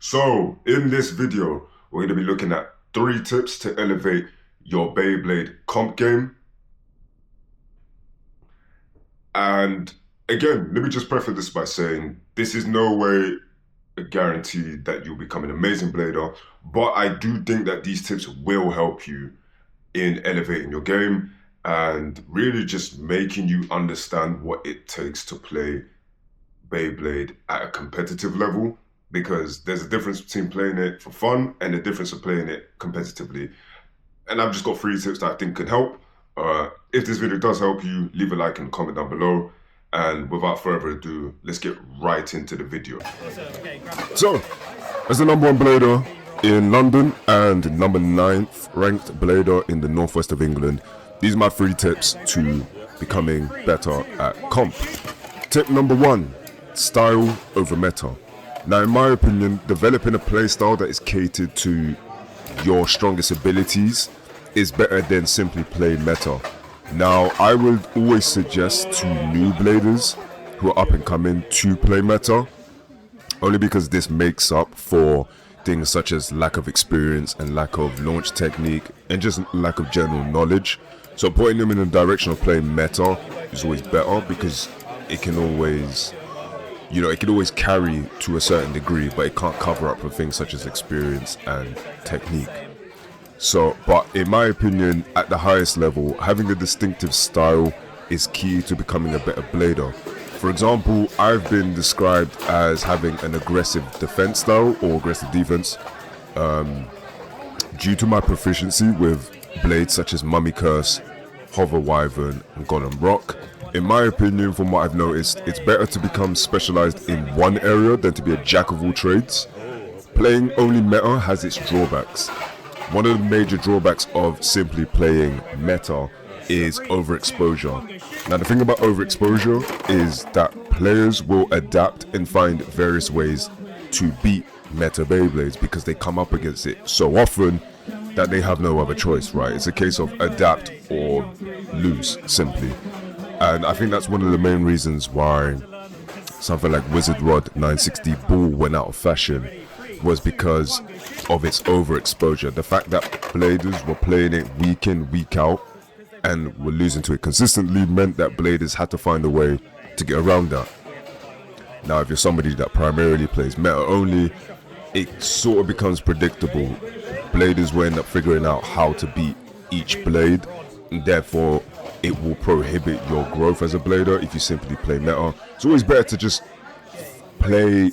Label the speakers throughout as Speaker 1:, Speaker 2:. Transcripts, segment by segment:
Speaker 1: So, in this video, we're going to be looking at 3 tips to elevate your Beyblade comp game. And again, let me just preface this by saying this is no way a guarantee that you'll become an amazing blader, but I do think that these tips will help you in elevating your game and really just making you understand what it takes to play Beyblade at a competitive level, because there's a difference between playing it for fun and the difference of playing it competitively. And I've just got 3 tips that I think can help. If this video does help you, leave a like and comment down below. And without further ado, let's get right into the video. So, as the #1 blader in London and number 9th ranked blader in the northwest of England, these are my 3 tips to becoming better at comp. Tip number 1, style over meta. Now, in my opinion, developing a playstyle that is catered to your strongest abilities is better than simply playing meta. Now, I would always suggest to new bladers who are up and coming to play meta, only because this makes up for things such as lack of experience and lack of launch technique and just lack of general knowledge. So putting them in the direction of playing meta is always better, because it can always, it can always carry to a certain degree, but it can't cover up for things such as experience and technique. So, but in my opinion, at the highest level, having a distinctive style is key to becoming a better blader. For example, I've been described as having an aggressive defense style or aggressive defense due to my proficiency with blades such as Mummy Curse, Hover Wyvern, and Golem Rock. In my opinion, from what I've noticed, it's better to become specialized in one area than to be a jack of all trades. Playing only meta has its drawbacks. One of the major drawbacks of simply playing meta is overexposure. Now, the thing about overexposure is that players will adapt and find various ways to beat meta Beyblades because they come up against it so often that they have no other choice, right? It's a case of adapt or lose, simply. And I think that's one of the main reasons why something like Wizard Rod 960 Ball went out of fashion, was because of its overexposure. The fact that bladers were playing it week in, week out, and were losing to it consistently meant that bladers had to find a way to get around that. Now, if you're somebody that primarily plays meta only, it sort of becomes predictable. Bladers will end up figuring out how to beat each blade, and therefore it will prohibit your growth as a blader if you simply play meta. It's always better to just play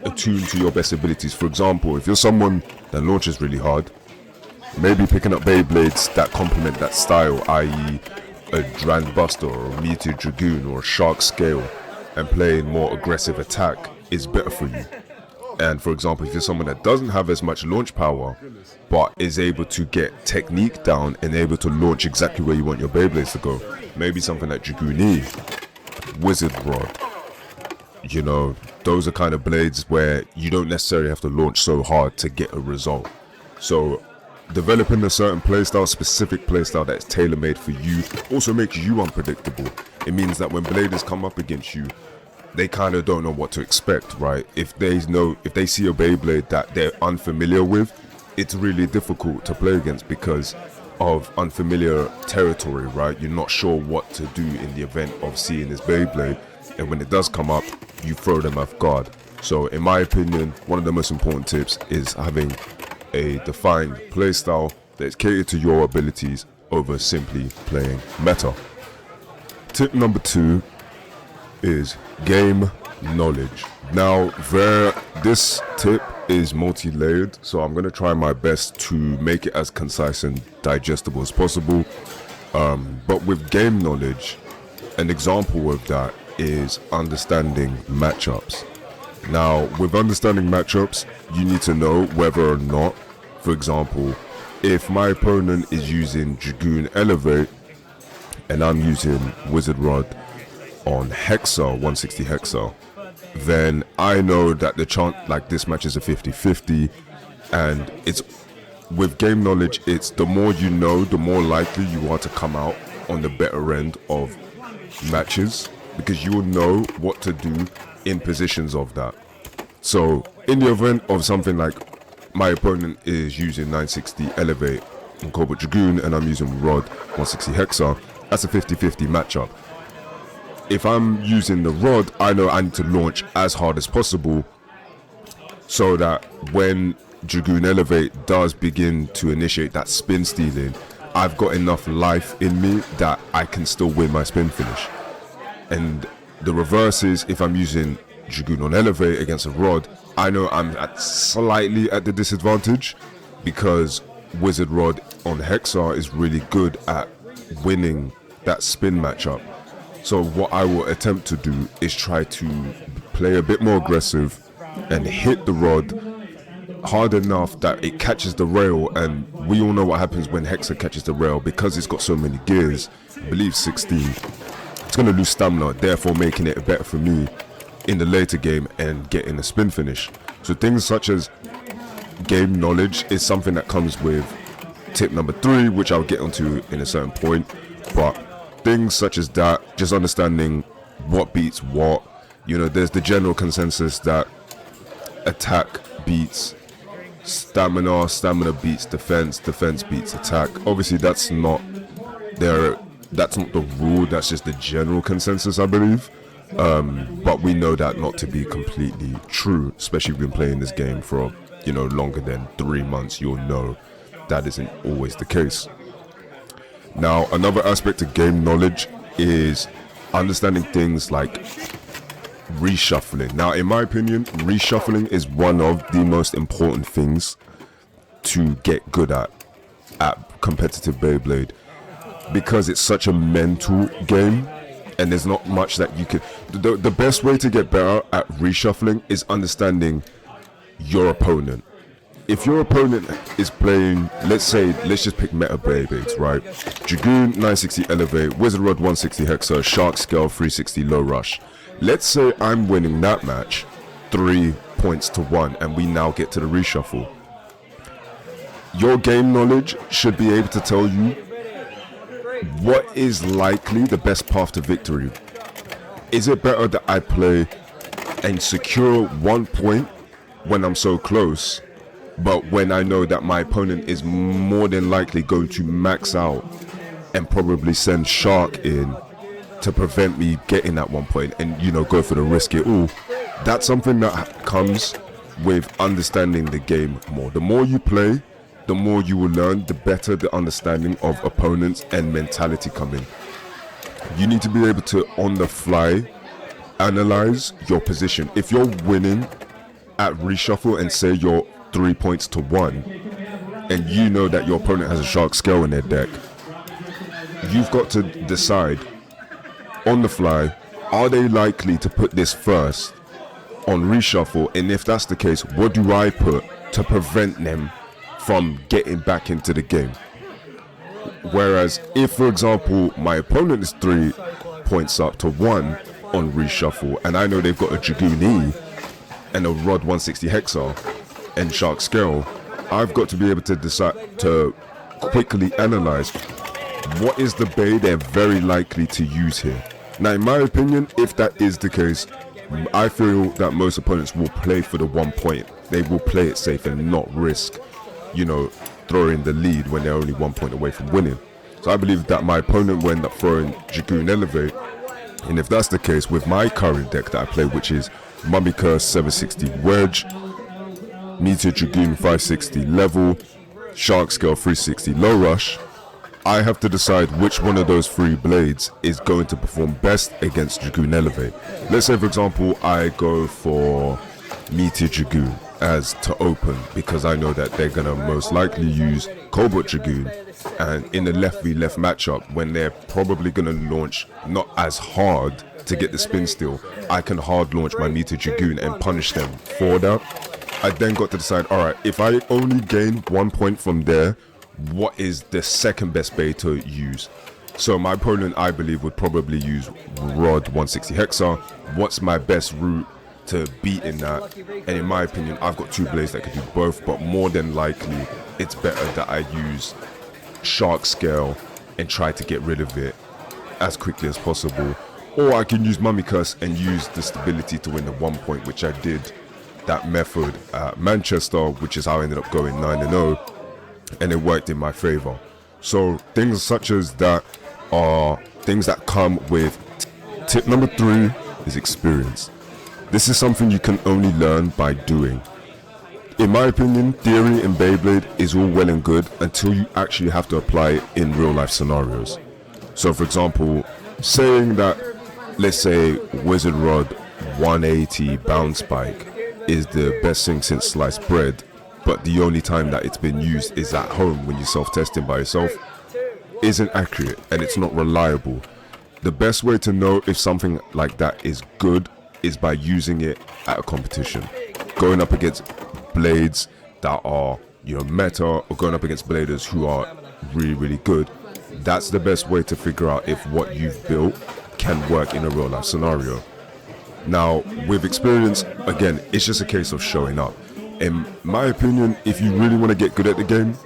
Speaker 1: attuned to your best abilities. For example, if you're someone that launches really hard, maybe picking up Beyblades that complement that style, i.e. a Drand Buster or a Meteor Dragoon or a Shark Scale, and playing more aggressive attack is better for you. And for example, if you're someone that doesn't have as much launch power but is able to get technique down and able to launch exactly where you want your Beyblades to go, maybe something like Dragoon, Wizard Rod, those are kind of blades where you don't necessarily have to launch so hard to get a result. So developing a certain playstyle, specific playstyle that's tailor-made for you, also makes you unpredictable. It means that when bladers come up against you, they kind of don't know what to expect, right? If they see a Beyblade that they're unfamiliar with, it's really difficult to play against because of unfamiliar territory, right? You're not sure what to do in the event of seeing this Beyblade, and when it does come up, you throw them off guard. So in my opinion, one of the most important tips is having a defined playstyle that's catered to your abilities over simply playing meta. Tip number 2 is game knowledge. Now, this tip is multi-layered, so I'm going to try my best to make it as concise and digestible as possible. But with game knowledge, an example of that is understanding matchups. Now, with understanding matchups, you need to know whether or not, for example, if my opponent is using Dragoon Elevate and I'm using Wizard Rod on Hexa, 160 Hexa, then I know that the chance, like, this match is a 50-50, and it's with game knowledge, it's the more you know, the more likely you are to come out on the better end of matches, because you will know what to do in positions of that. So in the event of something like my opponent is using 960 Elevate and Cobalt Dragoon and I'm using Rod 160 Hexa, that's a 50-50 matchup. If I'm using the Rod, I know I need to launch as hard as possible so that when Dragoon Elevate does begin to initiate that spin stealing, I've got enough life in me that I can still win my spin finish. And the reverse is, if I'm using Dragoon on Elevate against a Rod, I know I'm slightly at the disadvantage because Wizard Rod on Hexa is really good at winning that spin matchup. So what I will attempt to do is try to play a bit more aggressive and hit the Rod hard enough that it catches the rail, and we all know what happens when Hexa catches the rail. Because it's got so many gears, I believe 16, it's going to lose stamina, therefore making it better for me in the later game and getting a spin finish. So things such as game knowledge is something that comes with tip number 3, which I'll get onto in a certain point. But things such as that, just understanding what beats what, you know, there's the general consensus that attack beats stamina, stamina beats defense, defense beats attack. Obviously that's not the rule, that's just the general consensus, I believe. But we know that not to be completely true, especially if you've been playing this game for, you know, longer than 3 months. You'll know that isn't always the case. Now, another aspect of game knowledge is understanding things like reshuffling. Now, in my opinion, reshuffling is one of the most important things to get good at competitive Beyblade, because it's such a mental game and there's not much that you can. The best way to get better at reshuffling is understanding your opponent. If your opponent is playing, let's just pick meta Beyblades, right? Dragoon 960 Elevate, Wizard Rod 160 Hexa, Shark Scale 360 Low Rush. Let's say I'm winning that match 3 points to 1, and we now get to the reshuffle. Your game knowledge should be able to tell you what is likely the best path to victory. Is it better that I play and secure 1 point when I'm so close, but when I know that my opponent is more than likely going to max out and probably send Shark in to prevent me getting that 1 point and, you know, go for the risk it all? That's something that comes with understanding the game more. The more you play, the more you will learn, the better the understanding of opponents and mentality come in. You need to be able to, on the fly, analyze your position. If you're winning at reshuffle and say you're 3 points to 1, and you know that your opponent has a Shark Scale in their deck, you've got to decide on the fly, are they likely to put this first on reshuffle? And if that's the case, what do I put to prevent them from getting back into the game? Whereas if, for example, my opponent is 3 points up to 1 on reshuffle, and I know they've got a Dragoon E and a Rod 160 Hexa and Shark Scale, I've got to be able to decide to quickly analyze what is the bay they're very likely to use here. Now, in my opinion, if that is the case, I feel that most opponents will play for the 1 point. They will play it safe and not risk, you know, throwing the lead when they're only 1 point away from winning. So I believe that my opponent will end up throwing Dragoon Elevate. And if that's the case, with my current deck that I play, which is Mummy Curse 760 Wedge, Meteor Dragoon 560 Level, Shark Scale 360 Low Rush, I have to decide which one of those 3 blades is going to perform best against Dragoon Elevate. Let's say, for example, I go for Meteor Dragoon as to open, because I know that they're gonna most likely use Cobalt Dragoon, and in the left v left matchup, when they're probably gonna launch not as hard to get the spin steal, I can hard launch my Meteor Dragoon and punish them for that. I then got to decide, alright, if I only gain 1 point from there, what is the second best bay to use? So my opponent, I believe, would probably use Rod 160 Hexa. What's my best route to beating that? And in my opinion, I've got 2 blades that could do both, but more than likely it's better that I use Shark Scale and try to get rid of it as quickly as possible. Or I can use Mummy Curse and use the stability to win the 1 point, which I did that method at Manchester, which is how I ended up going 9-0, and it worked in my favor. So things such as that are things that come with tip number 3 is experience. This is something you can only learn by doing. In my opinion, theory in Beyblade is all well and good until you actually have to apply it in real life scenarios. So for example, saying that, let's say Wizard Rod 180 bounce spike is the best thing since sliced bread, but the only time that it's been used is at home when you're self-testing by yourself, isn't accurate and it's not reliable. The best way to know if something like that is good is by using it at a competition, going up against blades that are, meta, or going up against bladers who are really good. That's the best way to figure out if what you've built can work in a real life scenario. Now with experience, again, it's just a case of showing up. In my opinion, if you really want to get good at the game,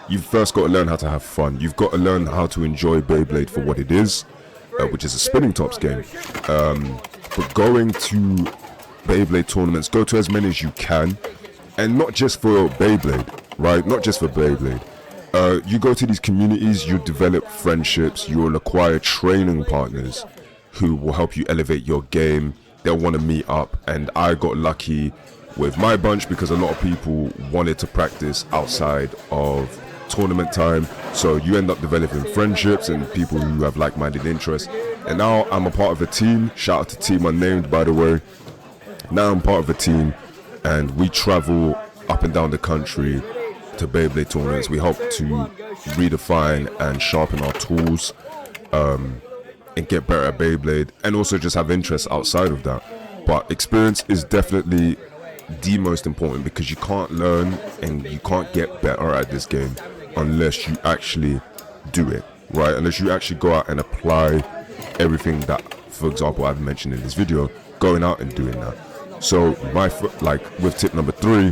Speaker 1: you've first got to learn how to have fun. You've got to learn how to enjoy Beyblade for what it is, which is a spinning tops game. But going to Beyblade tournaments, go to as many as you can, and not just for Beyblade, right? Not just for Beyblade. You go to these communities, you develop friendships, you will acquire training partners who will help you elevate your game. They'll want to meet up, and I got lucky with my bunch because a lot of people wanted to practice outside of tournament time, so you end up developing friendships and people who have like-minded interests. And now I'm a part of a team. Shout out to Team Unnamed, by the way. Now I'm part of a team, and we travel up and down the country to Beyblade tournaments. We help to redefine and sharpen our tools, and get better at Beyblade, and also just have interests outside of that. But experience is definitely the most important, because you can't learn and you can't get better at this game unless you actually do it, right? Unless you actually go out and apply everything that, for example, I've mentioned in this video, going out and doing that. So with tip number 3,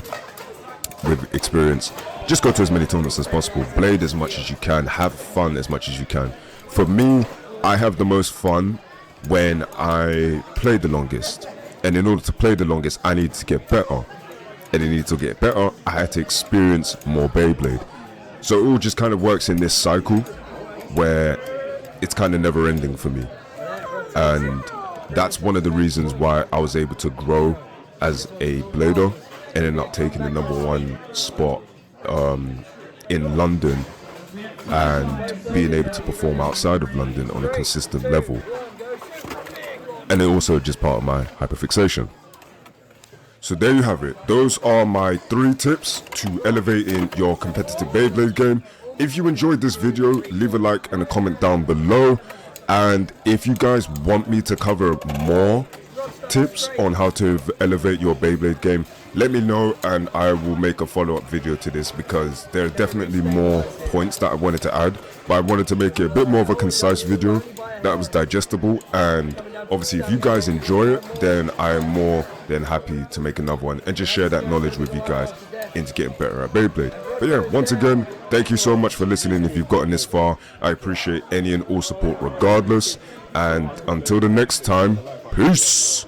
Speaker 1: with experience, just go to as many tournaments as possible, blade as much as you can, have fun as much as you can. For me, I have the most fun when I play the longest, and in order to play the longest, I need to get better, and in order to get better, I had to experience more Beyblade. So it all just kind of works in this cycle where it's kind of never ending for me, and that's one of the reasons why I was able to grow as a blader and end up taking the #1 spot in London, and being able to perform outside of London on a consistent level. And it also just part of my hyperfixation. So there you have it. Those are my 3 tips to elevating your competitive Beyblade game. If you enjoyed this video, leave a like and a comment down below. And if you guys want me to cover more tips on how to elevate your Beyblade game, let me know and I will make a follow-up video to this, because there are definitely more points that I wanted to add, but I wanted to make it a bit more of a concise video that was digestible. And obviously if you guys enjoy it, then I am more than happy to make another one and just share that knowledge with you guys into getting better at Beyblade. But yeah, once again, thank you so much for listening. If you've gotten this far, I appreciate any and all support regardless, and until the next time, peace.